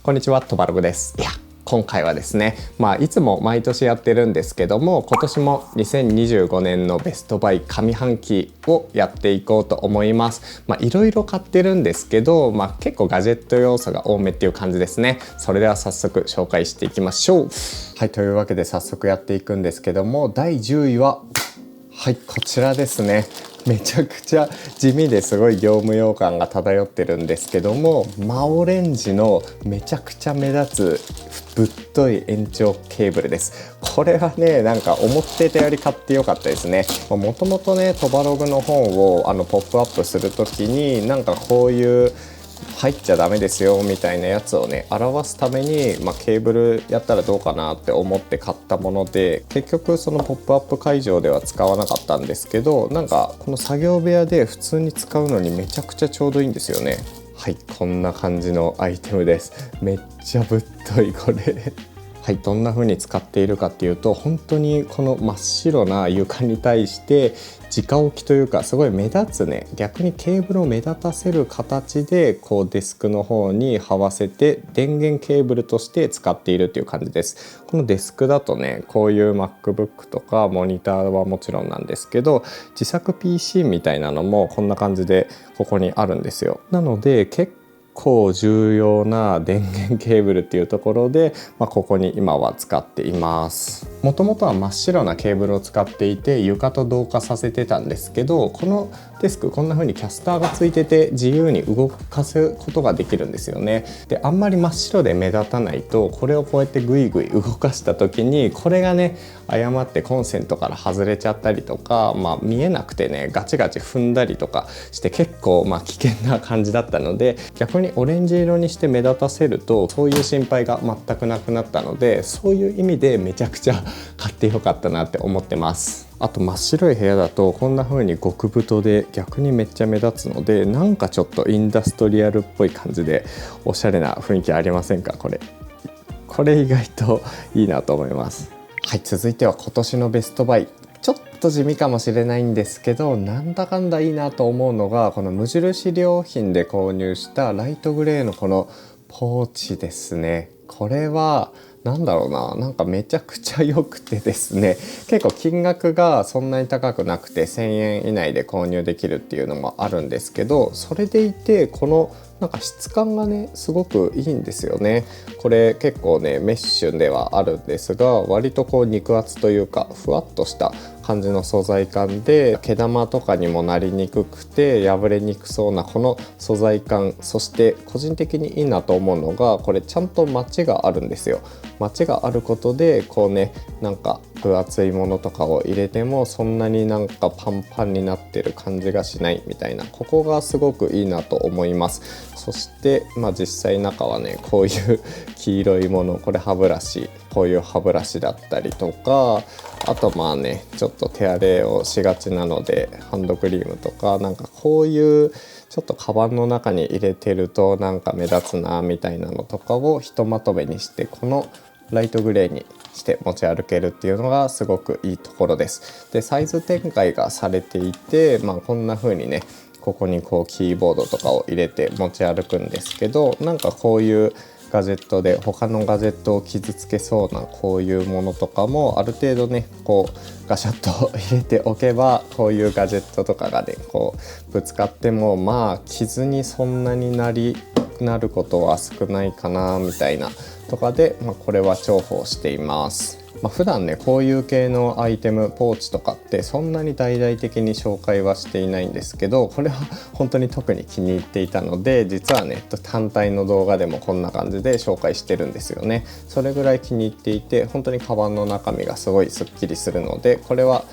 こんにちは、トバログです。今回はですね、いつも毎年やってるんですけども、今年も2025年のベストバイ上半期をやっていこうと思います。いろいろ買ってるんですけど、結構ガジェット要素が多めっていう感じですね。それでは早速紹介していきましょう。はい、というわけで早速やっていくんですけども、第10位はこちらですね。めちゃくちゃ地味ですごい業務用感が漂ってるんですけども、マオレンジのめちゃくちゃ目立つぶっとい延長ケーブルです。これはね、なんか思ってたより買ってよかったですね。もともとね、トバログの本をポップアップする時になんかこういう入っちゃダメですよみたいなやつをね表すために、ケーブルやったらどうかなって思って買ったもので、結局そのポップアップ会場では使わなかったんですけど、なんかこの作業部屋で普通に使うのにめちゃくちゃちょうどいいんですよね。はい、こんな感じのアイテムです。めっちゃぶっといこれはい、どんな風に使っているかっていうと、本当にこの真っ白な床に対して直置きというか、すごい目立つね、逆にケーブルを目立たせる形でこうデスクの方に這わせて電源ケーブルとして使っているっていう感じです。このデスクだとね、こういう MacBook とかモニターはもちろんなんですけど、自作 PC みたいなのもこんな感じでここにあるんですよ。なので結構重要な電源ケーブルっていうところで、ここに今は使っています。もともとは真っ白なケーブルを使っていて床と同化させてたんですけど、このデスクこんな風にキャスターがついてて自由に動かすことができるんですよね。で、あんまり真っ白で目立たないと、これをこうやってグイグイ動かした時にこれがね誤ってコンセントから外れちゃったりとか、見えなくてねガチガチ踏んだりとかして結構危険な感じだったので、逆にオレンジ色にして目立たせるとそういう心配が全くなくなったので、そういう意味でめちゃくちゃ買ってよかったなって思ってます。あと真っ白い部屋だとこんな風に極太で逆にめっちゃ目立つので、なんかちょっとインダストリアルっぽい感じでおしゃれな雰囲気ありませんか？これ意外といいなと思います。はい、続いては今年のベストバイ。ちょっと地味かもしれないんですけど、なんだかんだいいなと思うのが、この無印良品で購入したライトグレーのこのポーチですね。これはなんかめちゃくちゃ良くてですね、結構金額がそんなに高くなくて1000円以内で購入できるっていうのもあるんですけど、それでいてこのなんか質感がねすごくいいんですよね。これ結構ねメッシュではあるんですが、割とこう肉厚というかふわっとした感じの素材感で、毛玉とかにもなりにくくて破れにくそうなこの素材感、そして個人的にいいなと思うのが、これちゃんとマチがあるんですよ。マチがあることでこうね、なんか分厚いものとかを入れてもそんなになんかパンパンになってる感じがしないみたいな、ここがすごくいいなと思います。そして実際中はね、こういう黄色いもの、これ歯ブラシ、こういう歯ブラシだったりとか、あとちょっと手荒れをしがちなのでハンドクリームとか、なんかこういうちょっとカバンの中に入れてるとなんか目立つなみたいなのとかをひとまとめにして、このライトグレーにして持ち歩けるっていうのがすごくいいところです。で、サイズ展開がされていて、こんな風にね、ここにこうキーボードとかを入れて持ち歩くんですけど、なんかこういうガジェットで他のガジェットを傷つけそうなこういうものとかもある程度ねこうガシャッと入れておけば、こういうガジェットとかがねこうぶつかっても傷にそんなになることは少ないかなみたいなとかで、これは重宝しています。普段ねこういう系のアイテム、ポーチとかってそんなに大々的に紹介はしていないんですけど、これは本当に特に気に入っていたので、実はね単体の動画でもこんな感じで紹介してるんですよね。それぐらい気に入っていて、本当にカバンの中身がすごいすっきりするので、これは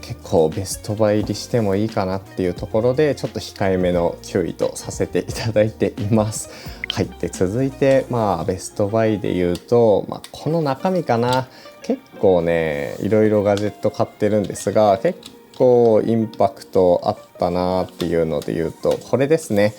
結構ベストバイ入りしてもいいかなっていうところで、ちょっと控えめの9位とさせていただいています。はい、で続いてベストバイで言うと、この中身かな。結構ねいろいろガジェット買ってるんですが、結構インパクトあったなっていうので言うとこれですね。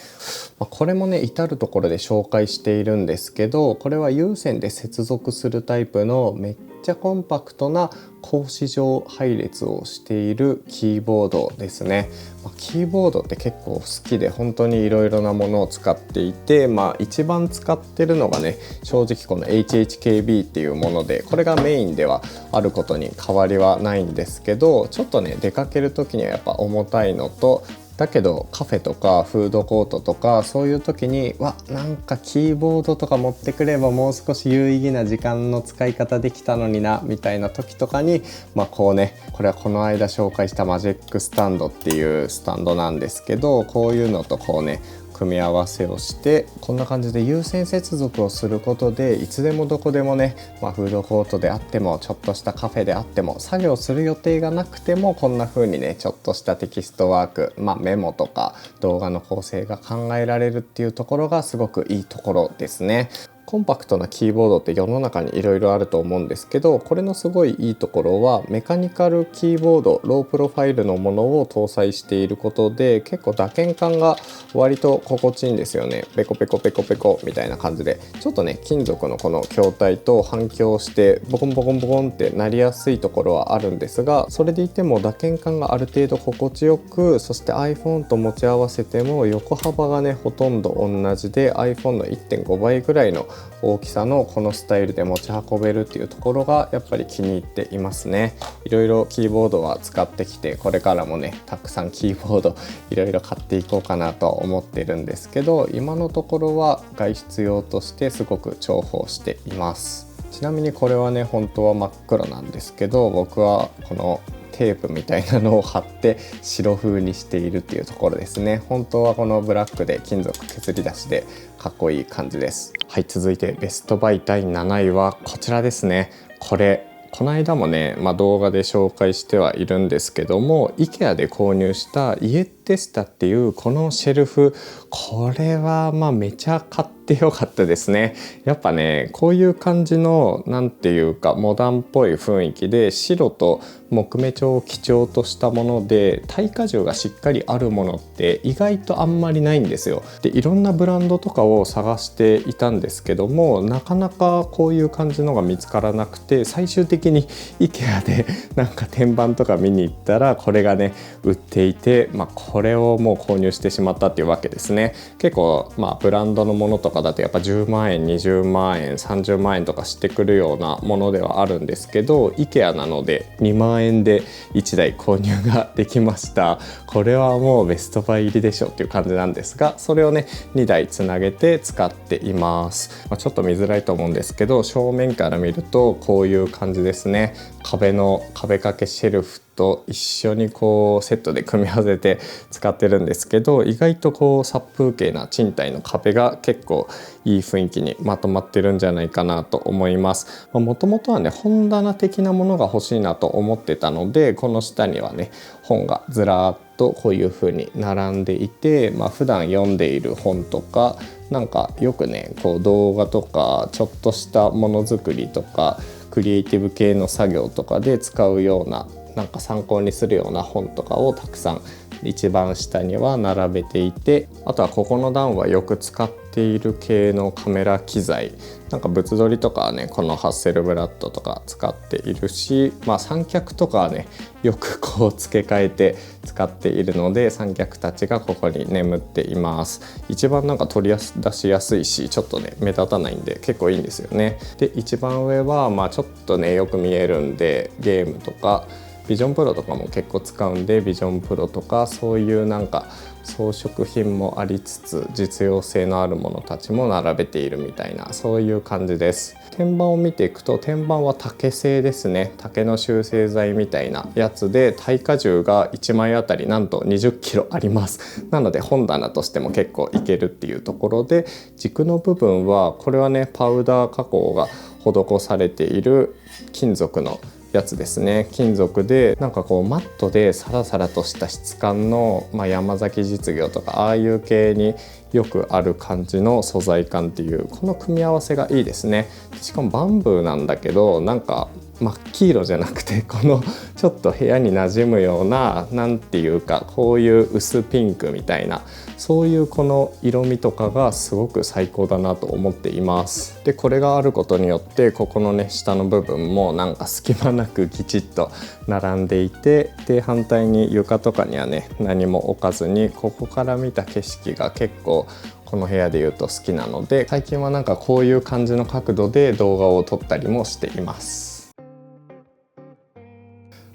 これもね至る所で紹介しているんですけど、これは有線で接続するタイプのめっちゃコンパクトな格子状配列をしているキーボードですね。キーボードって結構好きで本当にいろいろなものを使っていて、一番使ってるのがね、正直この HHKB っていうもので、これがメインではあることに変わりはないんですけど、ちょっとね出かける時にはやっぱ重たいのと、だけどカフェとかフードコートとかそういう時になんかキーボードとか持ってくればもう少し有意義な時間の使い方できたのになみたいな時とかにこうね、これはこの間紹介したマジックスタンドっていうスタンドなんですけど、こういうのとこうね組み合わせをしてこんな感じで有線接続をすることで、いつでもどこでもね、フードコートであってもちょっとしたカフェであっても作業する予定がなくてもこんな風にねちょっとしたテキストワーク、メモとか動画の構成が考えられるっていうところがすごくいいところですね。コンパクトなキーボードって世の中にいろいろあると思うんですけど、これのすごいいいところはメカニカルキーボード、ロープロファイルのものを搭載していることで、結構打鍵感が割と心地いいんですよね。ペコペコペコペコみたいな感じで、ちょっとね金属のこの筐体と反響してボコンボコンボコンってなりやすいところはあるんですが、それでいても打鍵感がある程度心地よく、そして iPhone と持ち合わせても横幅がねほとんど同じで iPhone の 1.5 倍ぐらいの大きさのこのスタイルで持ち運べるっていうところがやっぱり気に入っていますね。いろいろキーボードは使ってきて、これからもねたくさんキーボードいろいろ買っていこうかなと思ってるんですけど、今のところは外出用としてすごく重宝しています。ちなみにこれはね本当は真っ黒なんですけど、僕はこのテープみたいなのを貼って白風にしているっていうところですね。本当はこのブラックで金属削り出しでかっこいい感じです。はい、続いてベストバイ第7位はこちらですね。この間もね、動画で紹介してはいるんですけども、 IKEA で購入したイエッテスタっていうこのシェルフ、これはめちゃ買ってよかったですね。やっぱねこういう感じのなんていうかモダンっぽい雰囲気で、白と木目調を基調としたもので耐荷重がしっかりあるものって意外とあんまりないんですよ。でいろんなブランドとかを探していたんですけども、なかなかこういう感じのが見つからなくて、最終的に IKEA でなんか天板とか見に行ったらこれがね売っていて、これをもう購入してしまったっていうわけですね。結構ブランドのものとかだとやっぱ10万円20万円30万円とかしてくるようなものではあるんですけど、 IKEA なので2万円で1台購入ができました。これはもうベストバイ入りでしょっていう感じなんですが、それをね2台つなげて使っています。ちょっと見づらいと思うんですけど、正面から見るとこういう感じですね。壁掛けシェルフと一緒にこうセットで組み合わせて使ってるんですけど、意外とこう殺風景な賃貸の壁が結構いい雰囲気にまとまってるんじゃないかなと思います。もともとはね本棚的なものが欲しいなと思ってたので、この下にはね本がずらーっとこういう風に並んでいて、普段読んでいる本とかなんかよくねこう動画とかちょっとしたものづくりとかクリエイティブ系の作業とかで使うような、なんか参考にするような本とかをたくさん一番下には並べていて、あとはここの段はよく使っている系のカメラ機材、なんか物撮りとかはねこのハッセルブラッドとか使っているし、三脚とかはねよくこう付け替えて使っているので、三脚たちがここに眠っています。一番なんか取り出しやすいし、ちょっとね目立たないんで結構いいんですよね。で一番上はちょっとねよく見えるんで、ゲームとかビジョンプロとかも結構使うんで、ビジョンプロとかそういうなんか装飾品もありつつ実用性のあるものたちも並べているみたいな、そういう感じです。天板を見ていくと、天板は竹製ですね。竹の集成材みたいなやつで、耐荷重が1枚あたりなんと20キロあります。なので本棚としても結構いけるっていうところで、軸の部分はこれはねパウダー加工が施されている金属のやつですね。金属でなんかこうマットでサラサラとした質感の、山崎実業とかああいう系によくある感じの素材感っていうこの組み合わせがいいですね。しかもバンブーなんだけどなんか真っ黄色じゃなくてこのちょっと部屋に馴染むようななんていうかこういう薄ピンクみたいなそういうこの色味とかがすごく最高だなと思っています。でこれがあることによってここのね下の部分もなんか隙間なくきちっと並んでいて、で反対に床とかにはね何も置かずにここから見た景色が結構この部屋でいうと好きなので、最近はなんかこういう感じの角度で動画を撮ったりもしています。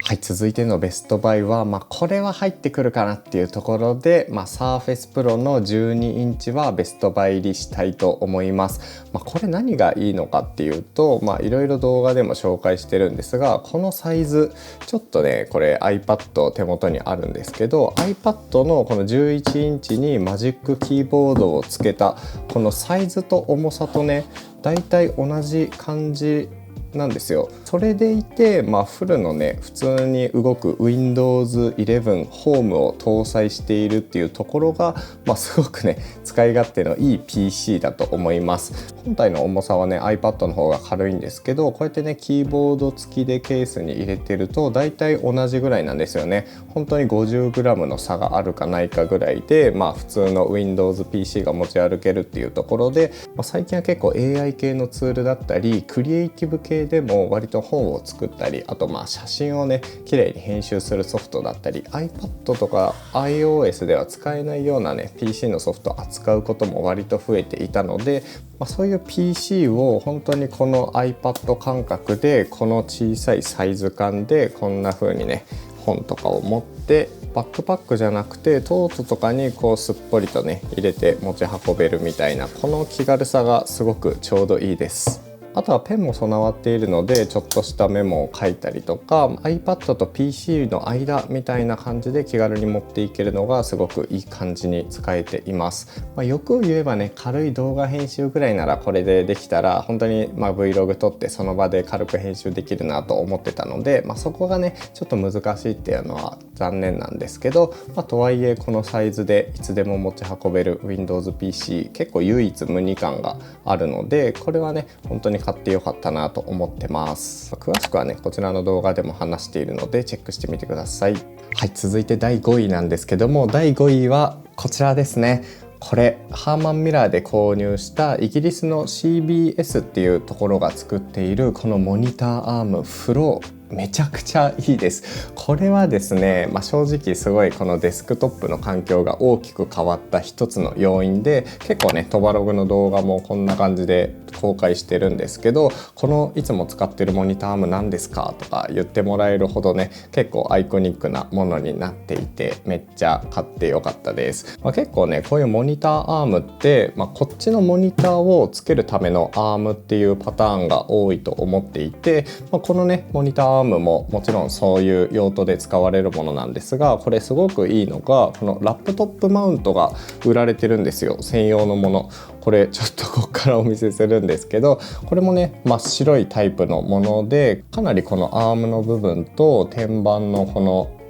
はい、続いてのベストバイは、これは入ってくるかなっていうところで、Surface Pro の12インチはベストバイ入りしたいと思います。これ何がいいのかっていうと、いろいろ動画でも紹介してるんですが、このサイズちょっとねこれ iPad 手元にあるんですけど iPad のこの11インチにマジックキーボードをつけたこのサイズと重さとねだいたい同じ感じなんですよ。それでいて、フルのね普通に動く Windows 11 Home を搭載しているっていうところが、すごくね使い勝手のいい PC だと思います。本体の重さはね iPad の方が軽いんですけど、こうやってねキーボード付きでケースに入れてるとだいたい同じぐらいなんですよね。本当に 50g の差があるかないかぐらいで、普通の Windows PC が持ち歩けるっていうところで、最近は結構 AI 系のツールだったりクリエイティブ系でも割と本を作ったり、あと写真をね綺麗に編集するソフトだったり iPad とか iOS では使えないようなね PC のソフトを扱うことも割と増えていたので、そういう PC を本当にこの iPad 感覚でこの小さいサイズ感でこんな風にね本とかを持ってバックパックじゃなくてトートとかにこうすっぽりとね入れて持ち運べるみたいなこの気軽さがすごくちょうどいいです。あとはペンも備わっているのでちょっとしたメモを書いたりとか iPad と PC の間みたいな感じで気軽に持っていけるのがすごくいい感じに使えています。欲を言えばね軽い動画編集ぐらいならこれでできたら本当にVlog 撮ってその場で軽く編集できるなと思ってたので、そこがねちょっと難しいっていうのは残念なんですけど、とはいえこのサイズでいつでも持ち運べる Windows PC 結構唯一無二感があるので、これはね本当に買ってよかったなと思ってます。詳しくはねこちらの動画でも話しているのでチェックしてみてください。はい、続いて第5位なんですけども、第5位はこちらですね。これハーマンミラーで購入したイギリスの CBS っていうところが作っているこのモニターアームフロー、めちゃくちゃいいです。これはですね、正直すごいこのデスクトップの環境が大きく変わった一つの要因で、結構ねトバログの動画もこんな感じで公開してるんですけど、このいつも使ってるモニターアーム何ですかとか言ってもらえるほどね結構アイコニックなものになっていてめっちゃ買ってよかったです。結構ねこういうモニターアームって、こっちのモニターをつけるためのアームっていうパターンが多いと思っていて、このねモニターアームももちろんそういう用途で使われるものなんですが、これすごくいいのがこのラップトップマウントが売られてるんですよ、専用のもの。これちょっとここからお見せするんですけど、これもね真っ白いタイプのもので、かなりこのアームの部分と天板のこの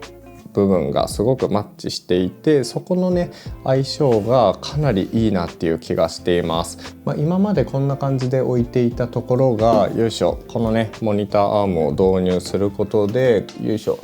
部分がすごくマッチしていて、そこのね相性がかなりいいなっていう気がしています。今までこんな感じで置いていたところが、よいしょ、このねモニターアームを導入することで、よいしょ、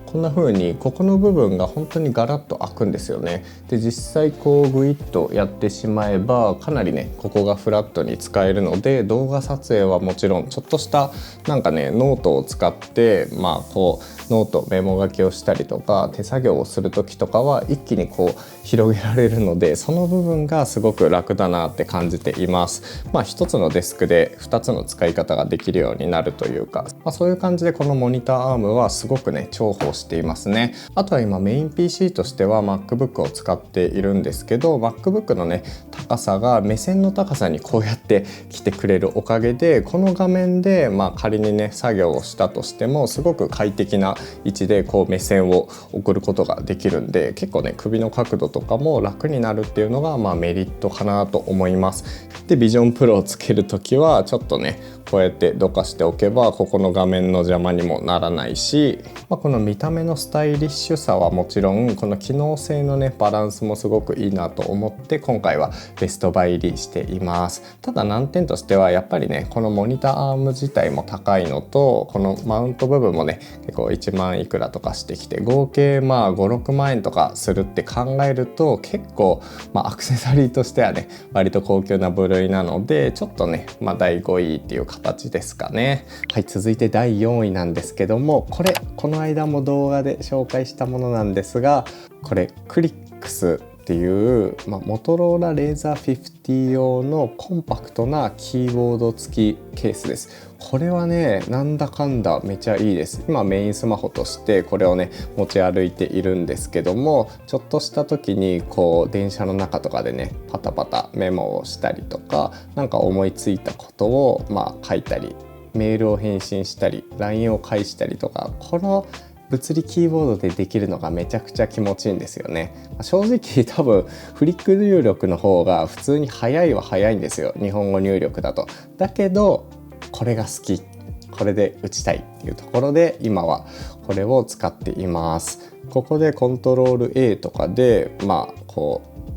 こんな風にここの部分が本当にガラッと開くんですよね。で実際こうグイッとやってしまえばかなりねここがフラットに使えるので、動画撮影はもちろんちょっとしたなんかねノートを使ってこうノートメモ書きをしたりとか手作業をする時とかは一気にこう広げられるので、その部分がすごく楽だなって感じています。一つのデスクで2つの使い方ができるようになるというか、そういう感じでこのモニターアームはすごくね重宝していますね。あとは今メイン PC としては MacBook を使っているんですけど、 MacBook のね高さが目線の高さにこうやって来てくれるおかげで、この画面で仮にね作業をしたとしてもすごく快適な位置でこう目線を送ることができるんで、結構ね首の角度とかも楽になるっていうのがメリットかなと思います。でビジョンプロをつけるときはちょっとねこうやってどかしておけばここの画面の邪魔にもならないし、この見た目のスタイリッシュさはもちろん、この機能性のねバランスもすごくいいなと思って今回はベストバイ入りしています。ただ難点としてはやっぱりね、このモニターアーム自体も高いのと、このマウント部分もね結構1万いくらとかしてきて、合計5、6万円とかするって考えると結構アクセサリーとしてはね割と高級な部類なので、ちょっとね第5位っていう形ですかね。はい、続いて第4位なんですけども、この間も動画で紹介したものなんですが、これクリックスっていう、モトローラレーザー50用のコンパクトなキーボード付きケースです。これはねなんだかんだめちゃいいです。今メインスマホとしてこれをね持ち歩いているんですけども、ちょっとした時に電車の中とかでねパタパタメモをしたりとか、なんか思いついたことを書いたり、メールを返信したり LINE を返したりとか、この物理キーボードでできるのがめちゃくちゃ気持ちいいんですよね。正直多分フリック入力の方が普通に早いは早いんですよ、日本語入力だと。だけどこれが好き、これで打ちたいっていうところで今はこれを使っています。ここでコントロール A とかで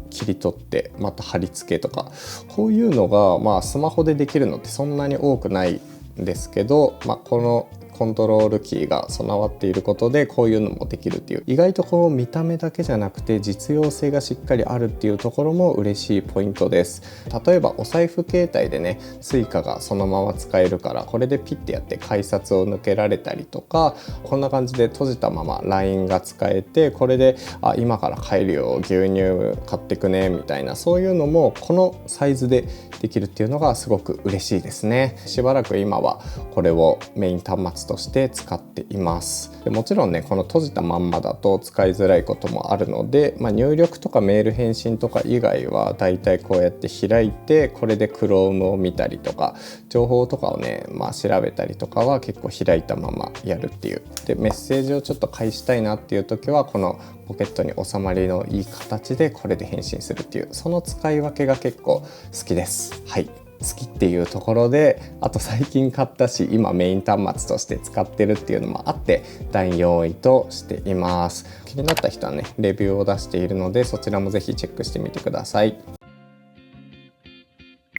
切り取ってまた貼り付けとか、こういうのがスマホでできるのってそんなに多くないんですけど、このコントロールキーが備わっていることでこういうのもできるっていう、意外と見た目だけじゃなくて実用性がしっかりあるっていうところも嬉しいポイントです。例えばお財布携帯でねスイカがそのまま使えるから、これでピッてやって改札を抜けられたりとか、こんな感じで閉じたまま LINE が使えて、これで今から帰るよ、牛乳買ってくねみたいな、そういうのもこのサイズでできるっていうのがすごく嬉しいですね。しばらく今はこれをメイン端末として使っています。でもちろんねこの閉じたまんまだと使いづらいこともあるので、入力とかメール返信とか以外はだいたいこうやって開いて、これで Chrome を見たりとか情報とかをね、調べたりとかは結構開いたままやるっていう。でメッセージをちょっと返したいなっていう時はこのポケットに収まりのいい形でこれで返信するっていう、その使い分けが結構好きです。はい、好きっていうところで、あと最近買ったし今メイン端末として使ってるっていうのもあって第4位としています。気になった人はねレビューを出しているので、そちらもぜひチェックしてみてください。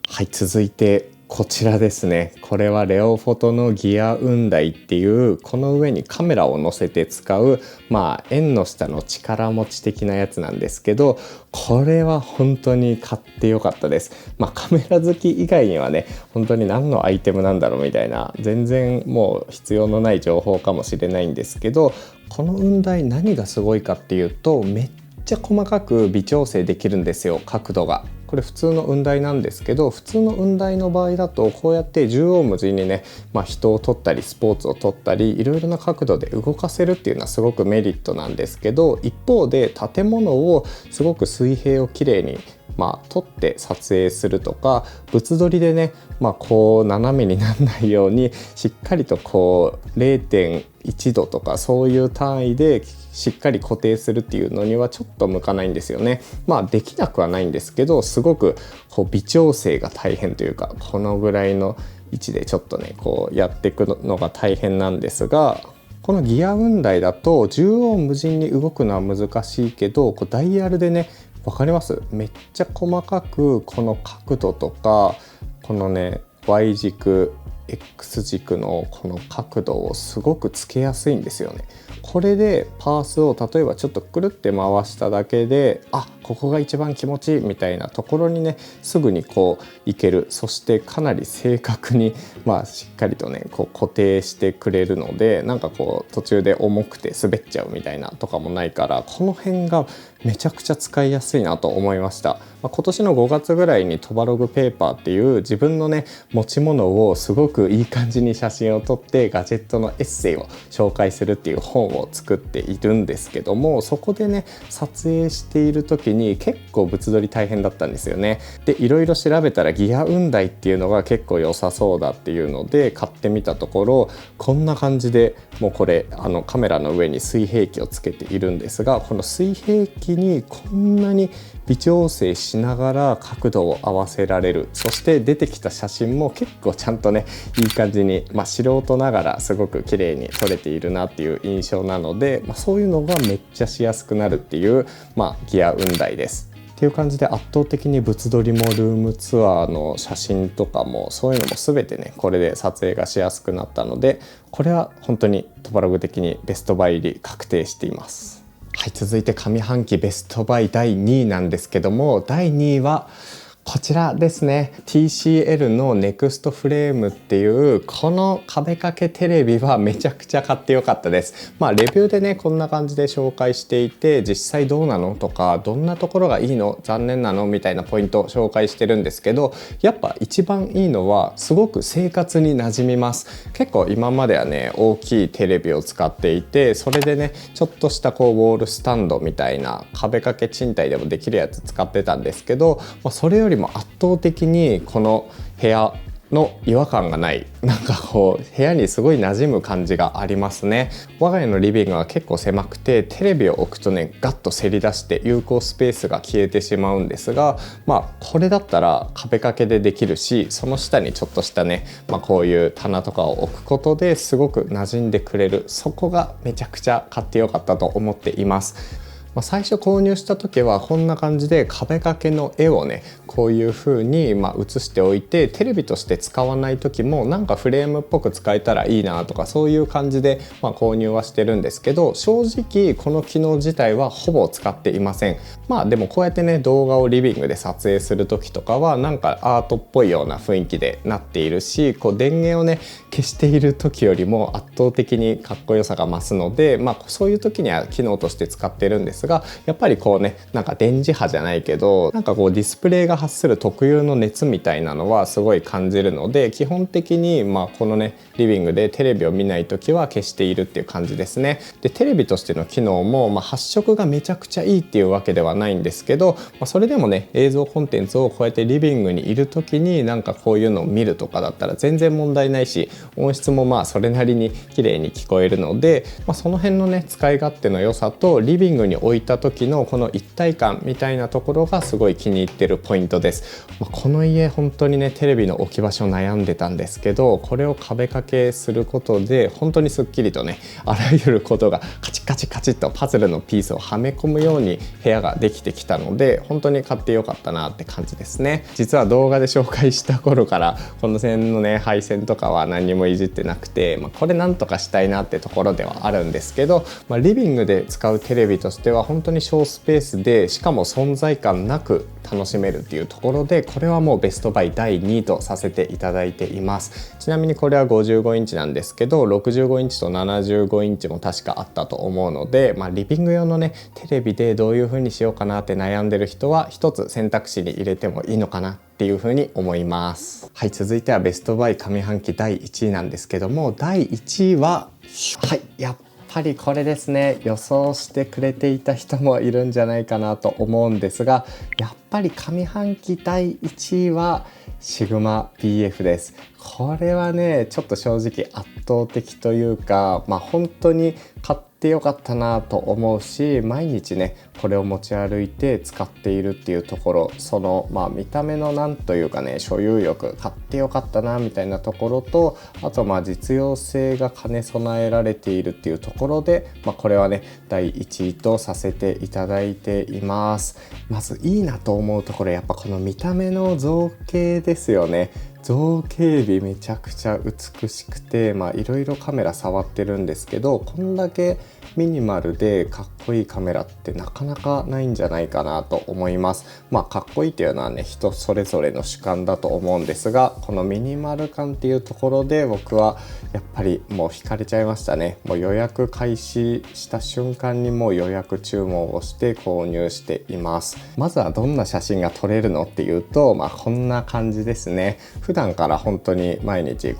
はい、続いてこちらですね。これはレオフォトのギア雲台っていう、この上にカメラを載せて使う縁の下の力持ち的なやつなんですけど、これは本当に買ってよかったです。カメラ好き以外にはね本当に何のアイテムなんだろうみたいな、全然もう必要のない情報かもしれないんですけど、この雲台何がすごいかっていうと、めっちゃ細かく微調整できるんですよ、角度が。これ普通の雲台なんですけど、普通の雲台の場合だとこうやって縦横無尽にね、人を撮ったりスポーツを撮ったりいろいろな角度で動かせるっていうのはすごくメリットなんですけど、一方で建物をすごく水平をきれいに撮って撮影するとか、物撮りでね、斜めにならないようにしっかりと0.1 度とかそういう単位でしっかり固定するっていうのにはちょっと向かないんですよね。できなくはないんですけど、すごく微調整が大変というか、このぐらいの位置でちょっとねやっていくのが大変なんですが、このギア雲台だと縦横無尽に動くのは難しいけど、ダイヤルでね、わかります？めっちゃ細かくこの角度とかこのね Y 軸 X 軸のこの角度をすごくつけやすいんですよね。これでパースを例えばちょっとくるって回しただけで、ここが一番気持ちいいみたいなところにねすぐにいける。そしてかなり正確にしっかりとね固定してくれるので、途中で重くて滑っちゃうみたいなとかもないから、この辺がめちゃくちゃ使いやすいなと思いました。今年の5月ぐらいにトバログペーパーっていう自分のね持ち物をすごくいい感じに写真を撮ってガジェットのエッセイを紹介するっていう本を作っているんですけども、そこでね撮影している時に結構物撮り大変だったんですよね。でいろいろ調べたらギア雲台っていうのが結構良さそうだっていうので買ってみたところ、こんな感じでもうこれカメラの上に水平器をつけているんですが、この水平器的にこんなに微調整しながら角度を合わせられる。そして出てきた写真も結構ちゃんとねいい感じに、素人ながらすごく綺麗に撮れているなっていう印象なので、そういうのがめっちゃしやすくなるっていう、ギア雲台です。っていう感じで圧倒的に物撮りもルームツアーの写真とかもそういうのも全てねこれで撮影がしやすくなったので、これは本当にトバログ的にベストバイ入り確定しています。はい、続いて上半期ベストバイ第2位なんですけども、第2位はこちらですね。 TCL の NEXT フレームっていうこの壁掛けテレビはめちゃくちゃ買ってよかったです。レビューでねこんな感じで紹介していて、実際どうなのとかどんなところがいいの残念なのみたいなポイントを紹介してるんですけど、やっぱ一番いいのはすごく生活に馴染みます。結構今まではね大きいテレビを使っていて、それでねちょっとしたウォールスタンドみたいな壁掛け賃貸でもできるやつ使ってたんですけど、それよりも圧倒的にこの部屋の違和感がない、部屋にすごい馴染む感じがありますね。我が家のリビングは結構狭くて、テレビを置くとねガッとせり出して有効スペースが消えてしまうんですが、これだったら壁掛けでできるし、その下にちょっとしたね、こういう棚とかを置くことですごく馴染んでくれる。そこがめちゃくちゃ買ってよかったと思っています。最初購入した時はこんな感じで壁掛けの絵をねこういう風に写しておいて、テレビとして使わない時もフレームっぽく使えたらいいなとか、そういう感じで購入はしてるんですけど、正直この機能自体はほぼ使っていません。でもこうやってね動画をリビングで撮影する時とかはアートっぽいような雰囲気でなっているし、電源をね消している時よりも圧倒的にかっこよさが増すので、そういう時には機能として使ってるんですが、やっぱり電磁波じゃないけどディスプレイが発する特有の熱みたいなのはすごい感じるので、基本的にこのねリビングでテレビを見ない時は消しているっていう感じですね。でテレビとしての機能も、発色がめちゃくちゃいいっていうわけではないんですけど、それでもね映像コンテンツをこうやってリビングにいる時にこういうのを見るとかだったら全然問題ないし、音質もそれなりに綺麗に聞こえるので、その辺のね使い勝手の良さとリビングに置いた時のこの一体感みたいなところがすごい気に入ってるポイントです。この家本当にねテレビの置き場所悩んでたんですけど、これを壁掛けすることで本当にすっきりとねあらゆることがカチカチカチッとパズルのピースをはめ込むように部屋ができてきたので、本当に買ってよかったなって感じですね。実は動画で紹介した頃からこの線のね配線とかは何にもいじってなくて、これなんとかしたいなってところではあるんですけど、リビングで使うテレビとしては本当に小スペースで、しかも存在感なく楽しめるっていうところで、これはもうベストバイ第2位とさせていただいています。ちなみにこれは55インチなんですけど、65インチと75インチも確かあったと思うので、リビング用のねテレビでどういう風にしようかなって悩んでる人は一つ選択肢に入れてもいいのかなっていう風に思います。はい、続いてはベストバイ上半期第1位なんですけども、第1位はやっぱりこれですね。予想してくれていた人もいるんじゃないかなと思うんですが、やっぱり上半期第1位はシグマ BF です。これはねちょっと正直圧倒的というか、本当に買ってよかったなと思うし、毎日ねこれを持ち歩いて使っているっていうところ、その見た目のなんというかね所有欲、買ってよかったなみたいなところと、あと実用性が兼ね備えられているっていうところで、これはね第1位とさせていただいています。まずいいなと思うところ、やっぱこの見た目の造形ですよね。造形美めちゃくちゃ美しくて、いろいろカメラ触ってるんですけど、こんだけミニマルでかっこいいカメラってなかなかないんじゃないかなと思います。かっこいいっていうのはね人それぞれの主観だと思うんですが、このミニマル感っていうところで僕はやっぱりもう惹かれちゃいましたね。もう予約開始した瞬間にもう予約注文をして購入しています。まずはどんな写真が撮れるのっていうと、こんな感じですね。普段から本当に毎日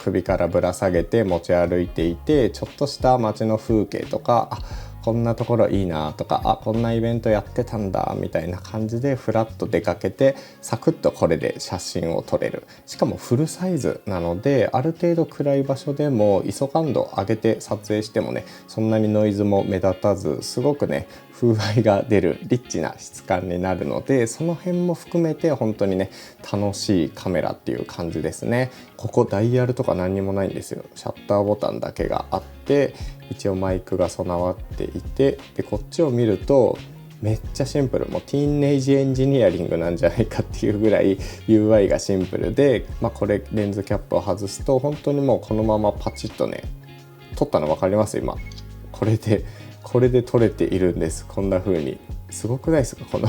首からぶら下げて持ち歩いていて、ちょっとした街の風景とか、こんなところいいなとか、あ、こんなイベントやってたんだみたいな感じでフラッと出かけてサクッとこれで写真を撮れる。しかもフルサイズなので、ある程度暗い場所でも ISO 感度上げて撮影してもね、そんなにノイズも目立たず、すごくね風合いが出るリッチな質感になるので、その辺も含めて本当にね楽しいカメラっていう感じですね。ここダイヤルとか何にもないんですよ。シャッターボタンだけがあって、一応マイクが備わっていて、でこっちを見るとめっちゃシンプル、もうティーンエイジエンジニアリングなんじゃないかっていうぐらい UI がシンプルで、これレンズキャップを外すと本当にもうこのままパチッとね、撮ったの分かります？今これで撮れているんです。こんな風にすごくないですか？この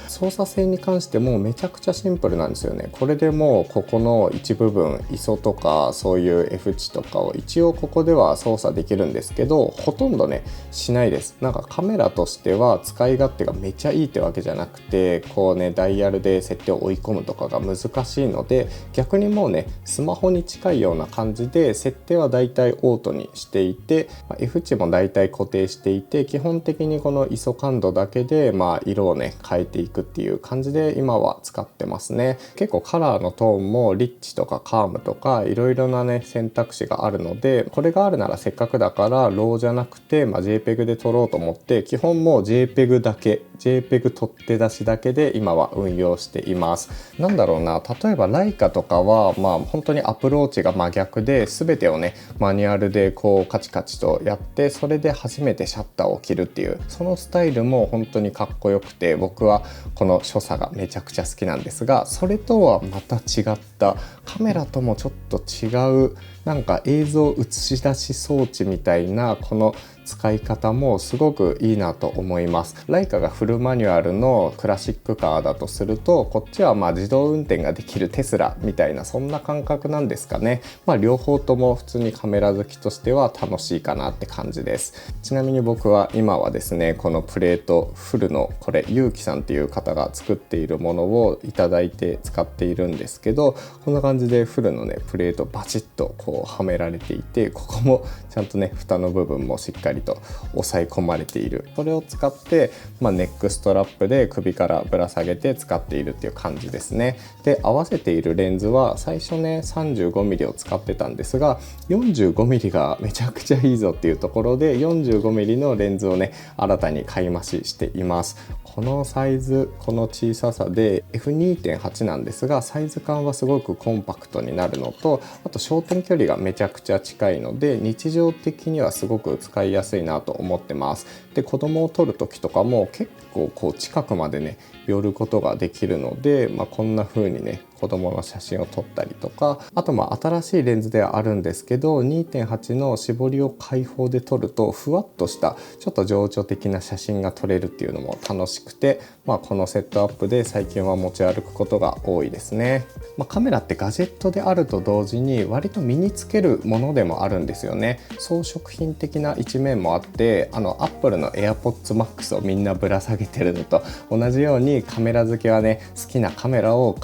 操作性に関してもめちゃくちゃシンプルなんですよね。これでもうここの一部分 ISO とかそういう F 値とかを一応ここでは操作できるんですけど、ほとんどねしないです。なんかカメラとしては使い勝手がめちゃいいってわけじゃなくて、こうねダイヤルで設定を追い込むとかが難しいので、逆にもうねスマホに近いような感じで設定はだいたいオートにしていて、F 値もだいたい固定していて、基本的にこの ISO 感度だけで色をね変えていくっていう感じで今は使ってますね。結構カラーのトーンもリッチとかカームとかいろいろなね選択肢があるので、これがあるならせっかくだからローじゃなくて、JPEG で撮ろうと思って基本もう JPEG だけ JPEG 取って出しだけで今は運用しています。なんだろうな、例えばライカとかは本当にアプローチが真逆で、全てをねマニュアルでこうカチカチとやって、それで初めてシャッターを切るっていう、そのスタイルも本当にかっこよくて、僕はこの所作がめちゃくちゃ好きなんですが、それとはまた違ったカメラともちょっと違うなんか映像映し出し装置みたいなこの使い方もすごくいいなと思います。ライカがフルマニュアルのクラシックカーだとすると、こっちは自動運転ができるテスラみたいなそんな感覚なんですかね。両方とも普通にカメラ好きとしては楽しいかなって感じです。ちなみに僕は今はですね、このプレートフルのこれゆうきさんっていう方が作っているものをいただいて使っているんですけど、こんな感じでフルのねプレートバチッとこうはめられていて、ここもちゃんとね蓋の部分もしっかりと押さえ込まれている。それを使って、ネックストラップで首からぶら下げて使っているっていう感じですね。で合わせているレンズは最初ね 35mm を使ってたんですが、 45mm がめちゃくちゃいいぞっていうところで 45mm のレンズをね新たに買い増ししています。このサイズ、この小ささで F2.8 なんですが、サイズ感はすごくコンパクトになるのと、あと焦点距離がめちゃくちゃ近いので日常的にはすごく使いやすいなと思ってます。で子供を撮る時とかも結構こう近くまでね寄ることができるので、こんな風にね子供の写真を撮ったりとか、あと新しいレンズではあるんですけど 2.8 の絞りを開放で撮るとふわっとしたちょっと情緒的な写真が撮れるっていうのも楽しくて、このセットアップで最近は持ち歩くことが多いですね。カメラってガジェットであると同時に割と身につけるものでもあるんですよね。装飾品的な一面もあって、アップルの AirPods Max をみんなぶら下げてるのと同じように、カメラ好きはね好きなカメラを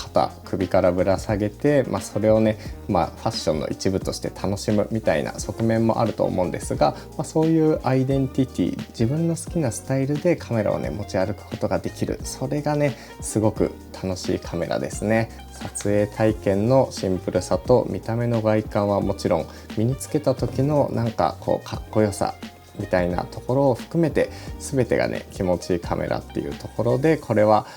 首からぶら下げて、それをね、ファッションの一部として楽しむみたいな側面もあると思うんですが、そういうアイデンティティ、自分の好きなスタイルでカメラをね持ち歩くことができる、それがねすごく楽しいカメラですね。撮影体験のシンプルさと見た目の外観はもちろん、身につけた時のなんかこうかっこよさみたいなところを含めて全てがね気持ちいいカメラっていうところで、これは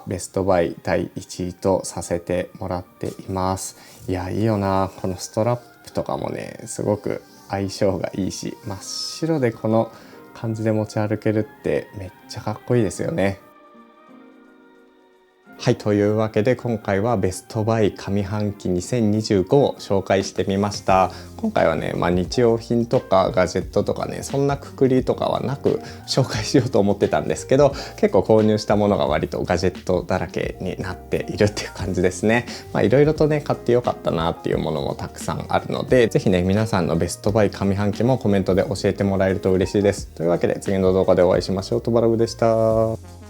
ベストバイ第1位とさせてもらっています。いやいいよな、このストラップとかもねすごく相性がいいし、真っ白でこの感じで持ち歩けるってめっちゃかっこいいですよね。はい、というわけで今回はベストバイ上半期2025を紹介してみました。今回はね、日用品とかガジェットとかね、そんなくくりとかはなく紹介しようと思ってたんですけど、結構購入したものが割とガジェットだらけになっているっていう感じですね。いろいろとね買ってよかったなっていうものもたくさんあるので、ぜひね皆さんのベストバイ上半期もコメントで教えてもらえると嬉しいです。というわけで次の動画でお会いしましょう。トバラブでした。